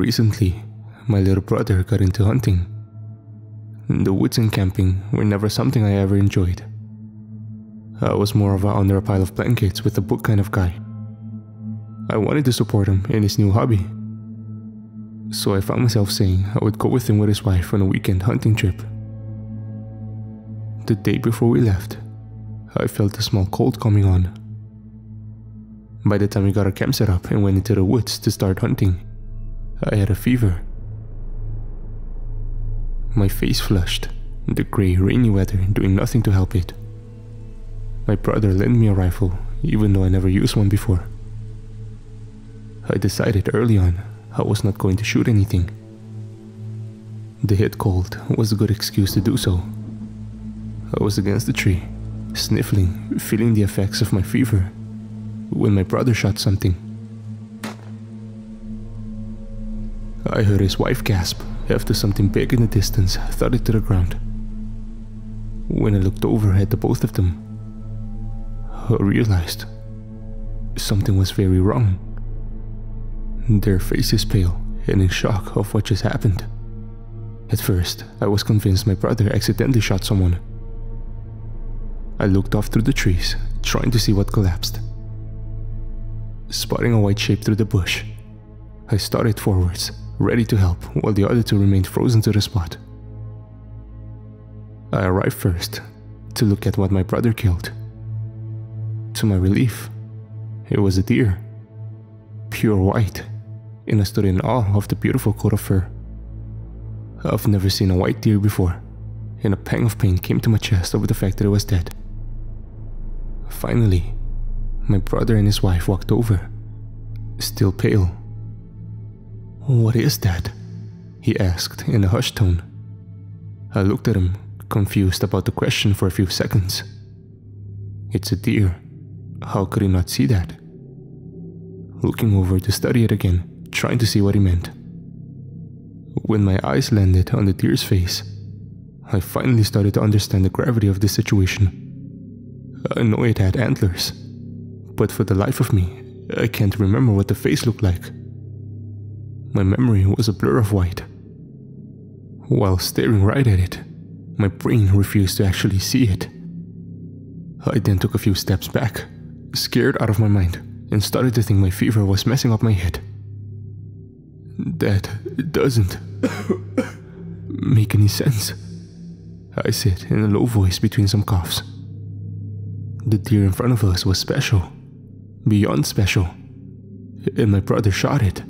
Recently, my little brother got into hunting. The woods and camping were never something I ever enjoyed. I was more of a under a pile of blankets with a book kind of guy. I wanted to support him in his new hobby. So I found myself saying I would go with him with his wife on a weekend hunting trip. The day before we left, I felt a small cold coming on. By the time we got our camp set up and went into the woods to start hunting, I had a fever. My face flushed, the grey, rainy weather doing nothing to help it. My brother lent me a rifle, even though I never used one before. I decided early on I was not going to shoot anything. The head cold was a good excuse to do so. I was against the tree, sniffling, feeling the effects of my fever, when my brother shot something. I heard his wife gasp after something big in the distance thudded to the ground. When I looked over at the both of them, I realized something was very wrong. Their faces pale and in shock of what just happened. At first, I was convinced my brother accidentally shot someone. I looked off through the trees, trying to see what collapsed. Spotting a white shape through the bush, I started forwards, ready to help, while the other two remained frozen to the spot. I arrived first to look at what my brother killed. To my relief, it was a deer, pure white, and I stood in awe of the beautiful coat of fur. I've never seen a white deer before, and a pang of pain came to my chest over the fact that it was dead. Finally, my brother and his wife walked over, still pale. "What is that?" he asked in a hushed tone. I looked at him, confused about the question for a few seconds. It's a deer. How could he not see that? Looking over to study it again, trying to see what he meant. When my eyes landed on the deer's face, I finally started to understand the gravity of the situation. I know it had antlers, but for the life of me, I can't remember what the face looked like. My memory was a blur of white. While staring right at it, my brain refused to actually see it. I then took a few steps back, scared out of my mind, and started to think my fever was messing up my head. That doesn't make any sense, I said in a low voice between some coughs. The deer in front of us was special, beyond special, and my brother shot it.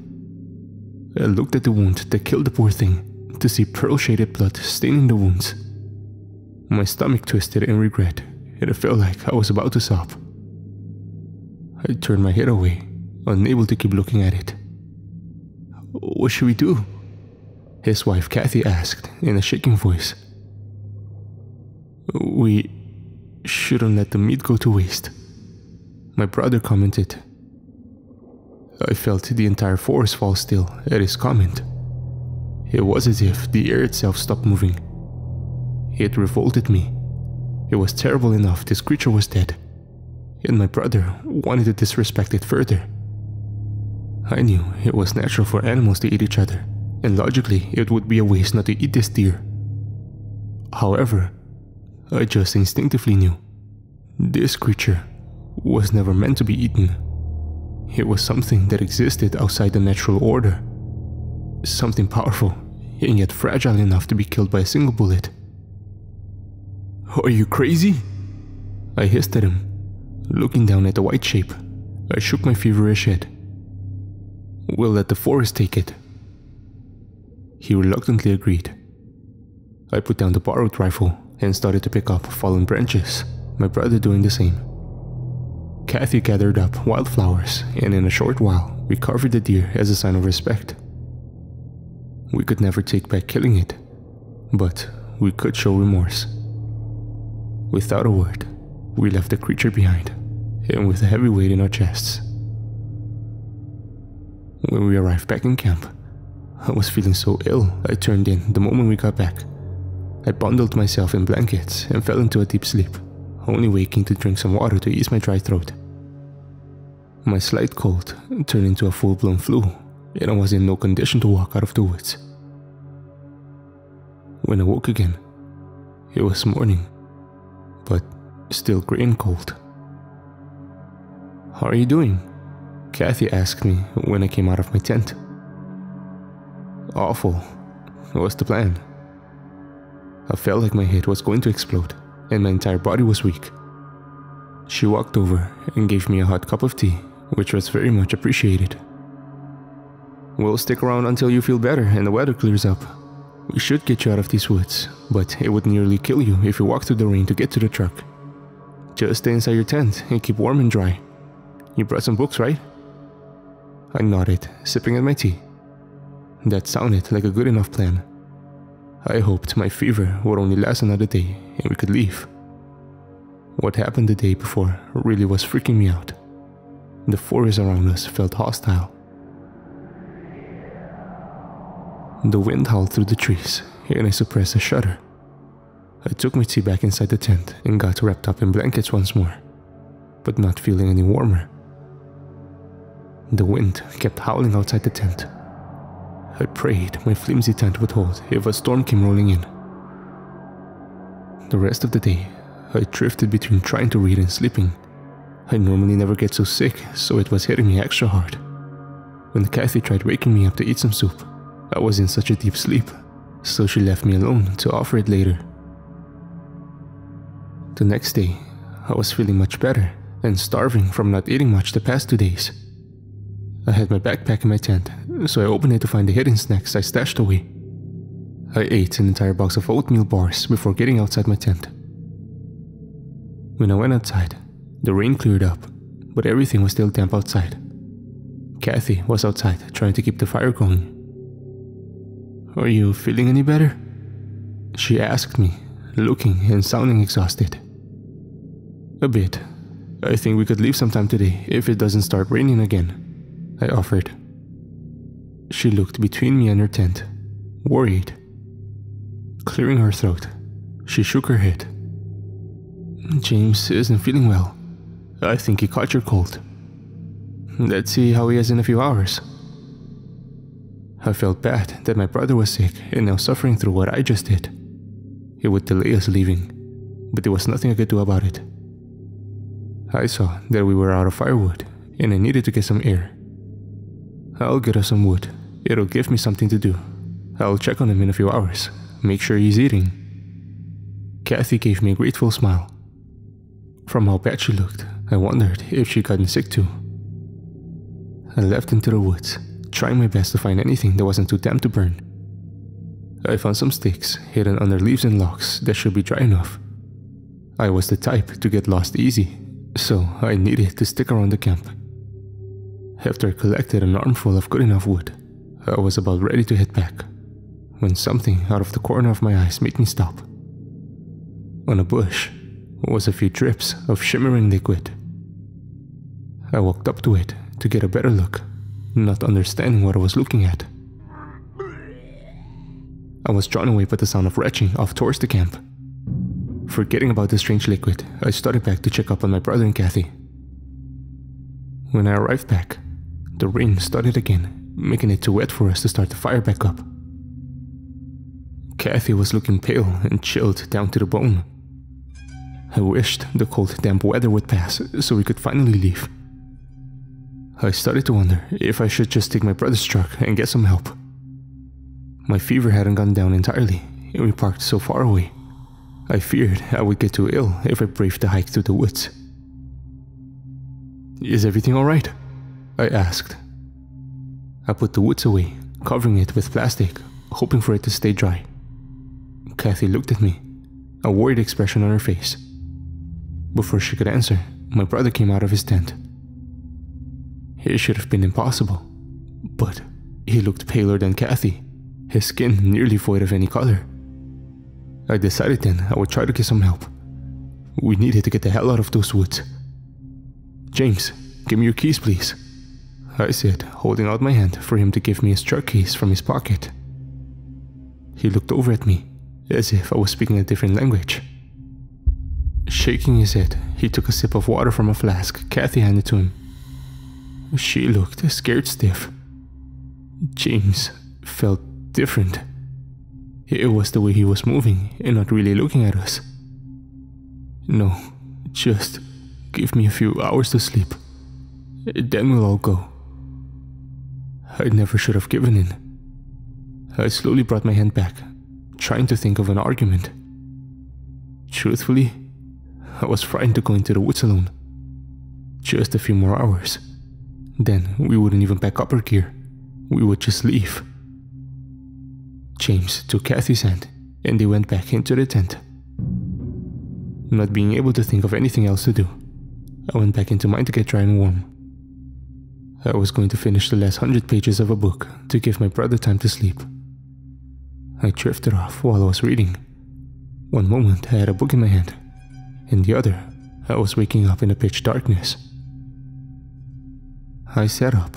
I looked at the wound that killed the poor thing to see pearl-shaded blood staining the wounds. My stomach twisted in regret, and it felt like I was about to sob. I turned my head away, unable to keep looking at it. "What should we do?" his wife Kathy asked in a shaking voice. "We shouldn't let the meat go to waste," my brother commented. I felt the entire forest fall still at his comment. It was as if the air itself stopped moving. It revolted me. It was terrible enough this creature was dead, and my brother wanted to disrespect it further. I knew it was natural for animals to eat each other, and logically it would be a waste not to eat this deer. However, I just instinctively knew this creature was never meant to be eaten. It was something that existed outside the natural order. Something powerful, and yet fragile enough to be killed by a single bullet. "Are you crazy?" I hissed at him. Looking down at the white shape, I shook my feverish head. "We'll let the forest take it." He reluctantly agreed. I put down the borrowed rifle and started to pick up fallen branches, my brother doing the same. Kathy gathered up wildflowers, and in a short while, we covered the deer as a sign of respect. We could never take back killing it, but we could show remorse. Without a word, we left the creature behind, and with a heavy weight in our chests. When we arrived back in camp, I was feeling so ill I turned in the moment we got back. I bundled myself in blankets and fell into a deep sleep, only waking to drink some water to ease my dry throat. My slight cold turned into a full-blown flu and I was in no condition to walk out of the woods. When I woke again, it was morning, but still grey and cold. "How are you doing?" Kathy asked me when I came out of my tent. "Awful. What's the plan?" I felt like my head was going to explode and my entire body was weak. She walked over and gave me a hot cup of tea, which was very much appreciated. "We'll stick around until you feel better and the weather clears up. We should get you out of these woods, but it would nearly kill you if you walked through the rain to get to the truck. Just stay inside your tent and keep warm and dry. You brought some books, right?" I nodded, sipping at my tea. That sounded like a good enough plan. I hoped my fever would only last another day and we could leave. What happened the day before really was freaking me out. The forest around us felt hostile. The wind howled through the trees, and I suppressed a shudder. I took my tea back inside the tent and got wrapped up in blankets once more, but not feeling any warmer. The wind kept howling outside the tent. I prayed my flimsy tent would hold if a storm came rolling in. The rest of the day, I drifted between trying to read and sleeping. I normally never get so sick, so it was hitting me extra hard. When Kathy tried waking me up to eat some soup, I was in such a deep sleep, so she left me alone to offer it later. The next day, I was feeling much better and starving from not eating much the past 2 days. I had my backpack in my tent, so I opened it to find the hidden snacks I stashed away. I ate an entire box of oatmeal bars before getting outside my tent. When I went outside, the rain cleared up, but everything was still damp outside. Kathy was outside trying to keep the fire going. "Are you feeling any better?" she asked me, looking and sounding exhausted. "A bit. I think we could leave sometime today if it doesn't start raining again," I offered. She looked between me and her tent, worried. Clearing her throat, she shook her head. "James isn't feeling well. I think he caught your cold. Let's see how he is in a few hours." I felt bad that my brother was sick and now suffering through what I just did. It would delay us leaving, but there was nothing I could do about it. I saw that we were out of firewood and I needed to get some air. "I'll get us some wood. It'll give me something to do. I'll check on him in a few hours, make sure he's eating." Kathy gave me a grateful smile. From how bad she looked, I wondered if she'd gotten sick too. I left into the woods, trying my best to find anything that wasn't too damp to burn. I found some sticks hidden under leaves and logs that should be dry enough. I was the type to get lost easy, so I needed to stick around the camp. After I collected an armful of good enough wood, I was about ready to head back, when something out of the corner of my eyes made me stop. On a bush was a few drips of shimmering liquid. I walked up to it to get a better look, not understanding what I was looking at. I was drawn away by the sound of retching off towards the camp. Forgetting about the strange liquid, I started back to check up on my brother and Kathy. When I arrived back, the rain started again, making it too wet for us to start the fire back up. Kathy was looking pale and chilled down to the bone. I wished the cold, damp weather would pass so we could finally leave. I started to wonder if I should just take my brother's truck and get some help. My fever hadn't gone down entirely, and we parked so far away. I feared I would get too ill if I braved the hike through the woods. "Is everything alright?" I asked. I put the woods away, covering it with plastic, hoping for it to stay dry. Kathy looked at me, a worried expression on her face. Before she could answer, my brother came out of his tent. It should have been impossible, but he looked paler than Kathy, his skin nearly void of any color. I decided then I would try to get some help. We needed to get the hell out of those woods. "James, give me your keys, please," I said, holding out my hand for him to give me his truck keys from his pocket. He looked over at me, as if I was speaking a different language. Shaking his head, he took a sip of water from a flask Kathy handed to him. She looked scared stiff. James felt different. It was the way he was moving and not really looking at us. No, just give me a few hours to sleep. Then we'll all go. I never should have given in. I slowly brought my hand back, trying to think of an argument. Truthfully, I was frightened to go into the woods alone. Just a few more hours. Then we wouldn't even pack up our gear. We would just leave. James took Kathy's hand and they went back into the tent. Not being able to think of anything else to do, I went back into mine to get dry and warm. I was going to finish the last 100 pages of a book to give my brother time to sleep. I drifted off while I was reading. One moment I had a book in my hand, and the other I was waking up in the pitch darkness. I sat up,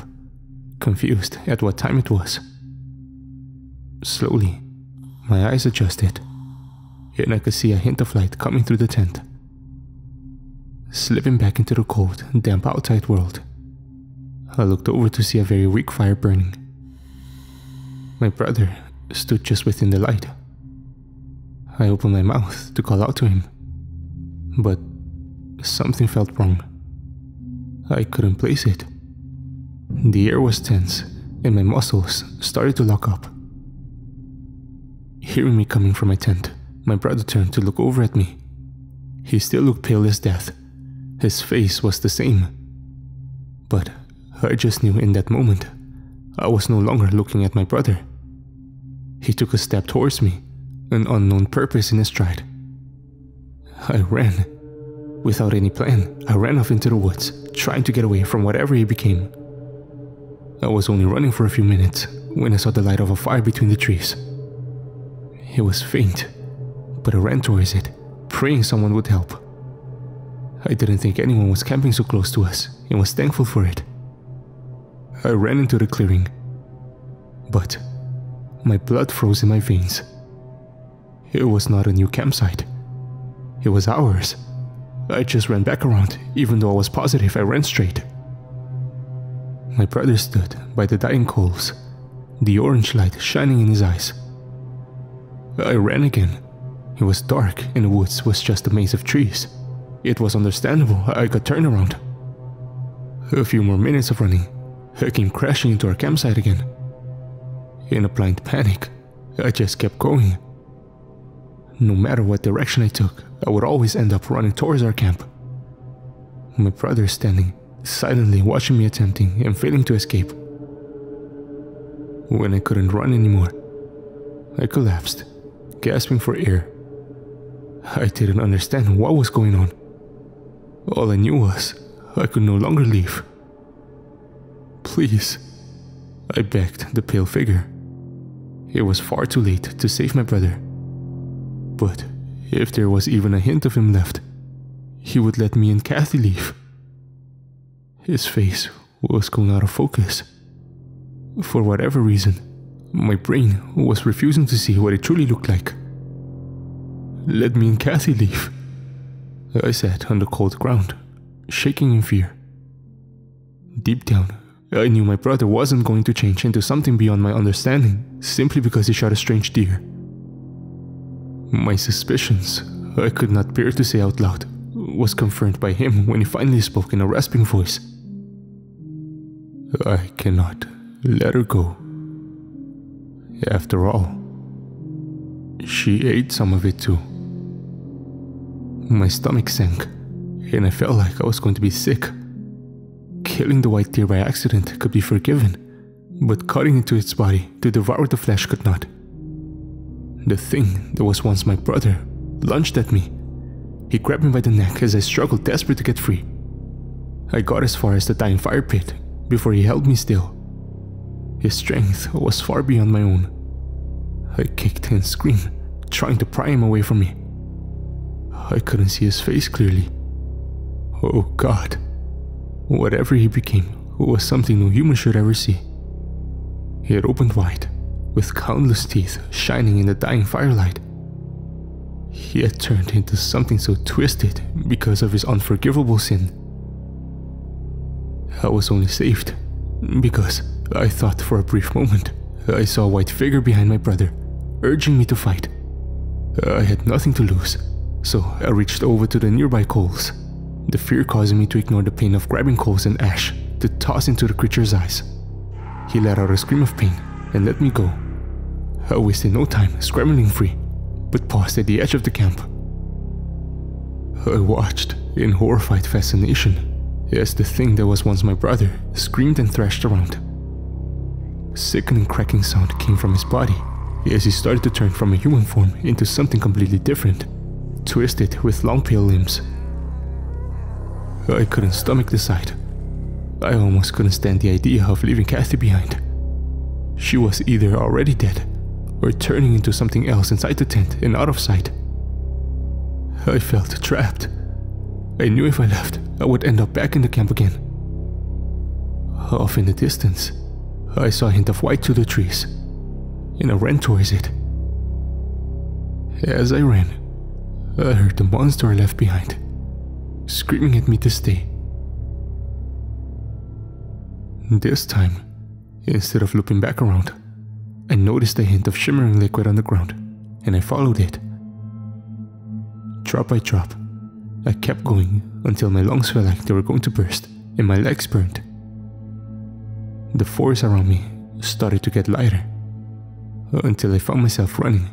confused at what time it was. Slowly, my eyes adjusted, and I could see a hint of light coming through the tent. Slipping back into the cold, damp outside world, I looked over to see a very weak fire burning. My brother stood just within the light. I opened my mouth to call out to him, but something felt wrong. I couldn't place it. The air was tense, and my muscles started to lock up. Hearing me coming from my tent, my brother turned to look over at me. He still looked pale as death. His face was the same. But I just knew in that moment, I was no longer looking at my brother. He took a step towards me, an unknown purpose in his stride. I ran. Without any plan, I ran off into the woods, trying to get away from whatever he became. I was only running for a few minutes when I saw the light of a fire between the trees. It was faint, but I ran towards it, praying someone would help. I didn't think anyone was camping so close to us and was thankful for it. I ran into the clearing, but my blood froze in my veins. It was not a new campsite. It was ours. I just ran back around, even though I was positive I ran straight. My brother stood by the dying coals, the orange light shining in his eyes. I ran again. It was dark and the woods was just a maze of trees. It was understandable I could turn around. A few more minutes of running, I came crashing into our campsite again. In a blind panic, I just kept going. No matter what direction I took, I would always end up running towards our camp. My brother standing, silently watching me attempting and failing to escape. When I couldn't run anymore, I collapsed, gasping for air. I didn't understand what was going on. All I knew was I could no longer leave. Please, I begged the pale figure. It was far too late to save my brother. But if there was even a hint of him left, he would let me and Kathy leave. His face was going out of focus. For whatever reason, my brain was refusing to see what it truly looked like. Let me and Kathy leave, I sat on the cold ground, shaking in fear. Deep down, I knew my brother wasn't going to change into something beyond my understanding simply because he shot a strange deer. My suspicions, I could not bear to say out loud, was confirmed by him when he finally spoke in a rasping voice. I cannot let her go. After all, she ate some of it too. My stomach sank, and I felt like I was going to be sick. Killing the white deer by accident could be forgiven, but cutting into its body to devour the flesh could not. The thing that was once my brother lunged at me. He grabbed me by the neck as I struggled, desperate to get free. I got as far as the dying fire pit before he held me still. His strength was far beyond my own. I kicked and screamed, trying to pry him away from me. I couldn't see his face clearly. Oh God. Whatever he became was something no human should ever see. It opened wide, with countless teeth shining in the dying firelight. He had turned into something so twisted because of his unforgivable sin. I was only saved because I thought for a brief moment I saw a white figure behind my brother, urging me to fight. I had nothing to lose, so I reached over to the nearby coals, the fear causing me to ignore the pain of grabbing coals and ash to toss into the creature's eyes. He let out a scream of pain and let me go. I wasted no time scrambling free, but paused at the edge of the camp. I watched in horrified fascination as the thing that was once my brother screamed and thrashed around. A sickening cracking sound came from his body as he started to turn from a human form into something completely different, twisted with long pale limbs. I couldn't stomach the sight. I almost couldn't stand the idea of leaving Kathy behind. She was either already dead or turning into something else inside the tent and out of sight. I felt trapped. I knew if I left, I would end up back in the camp again. Off in the distance, I saw a hint of white through the trees, and I ran towards it. As I ran, I heard the monster I left behind, screaming at me to stay. This time, instead of looping back around, I noticed a hint of shimmering liquid on the ground, and I followed it. Drop by drop, I kept going until my lungs felt like they were going to burst and my legs burned. The forest around me started to get lighter, until I found myself running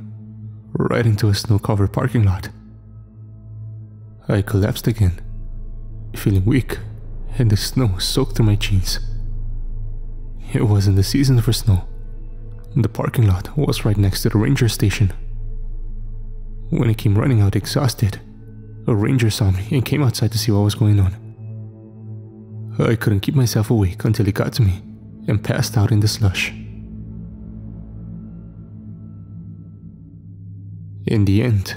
right into a snow-covered parking lot. I collapsed again, feeling weak, and the snow soaked through my jeans. It wasn't the season for snow. The parking lot was right next to the ranger station. When I came running out exhausted, a ranger saw me and came outside to see what was going on. I couldn't keep myself awake until he got to me and passed out in the slush. In the end,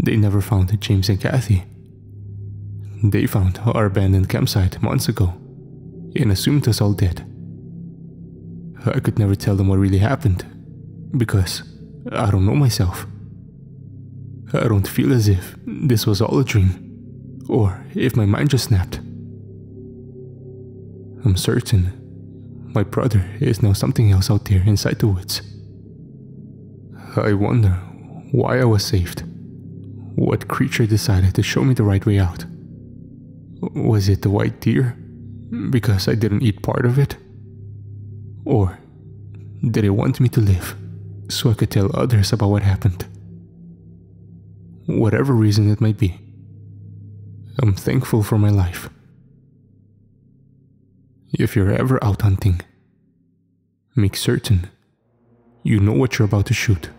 they never found James and Kathy. They found our abandoned campsite months ago and assumed us all dead. I could never tell them what really happened because I don't know myself. I don't feel as if this was all a dream, or if my mind just snapped. I'm certain my brother is now something else out there inside the woods. I wonder why I was saved. What creature decided to show me the right way out? Was it the white deer, because I didn't eat part of it? Or did it want me to live so I could tell others about what happened? Whatever reason it might be, I'm thankful for my life. If you're ever out hunting, make certain you know what you're about to shoot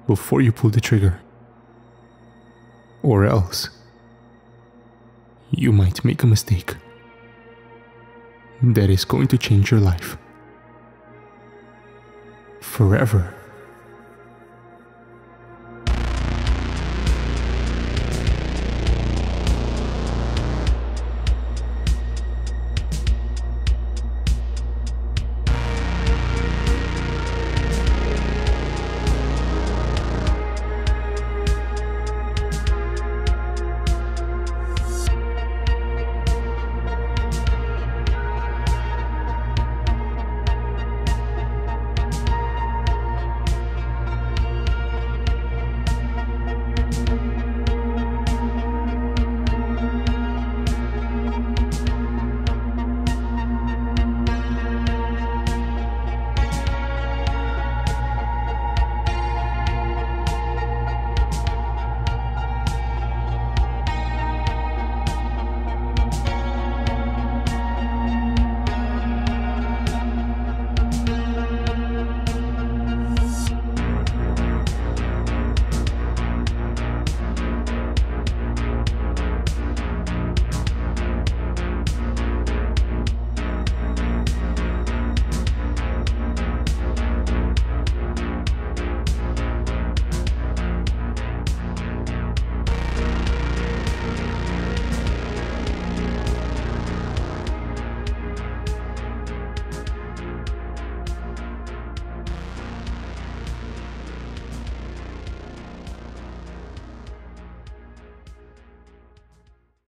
before you pull the trigger. Or else, you might make a mistake that is going to change your life forever.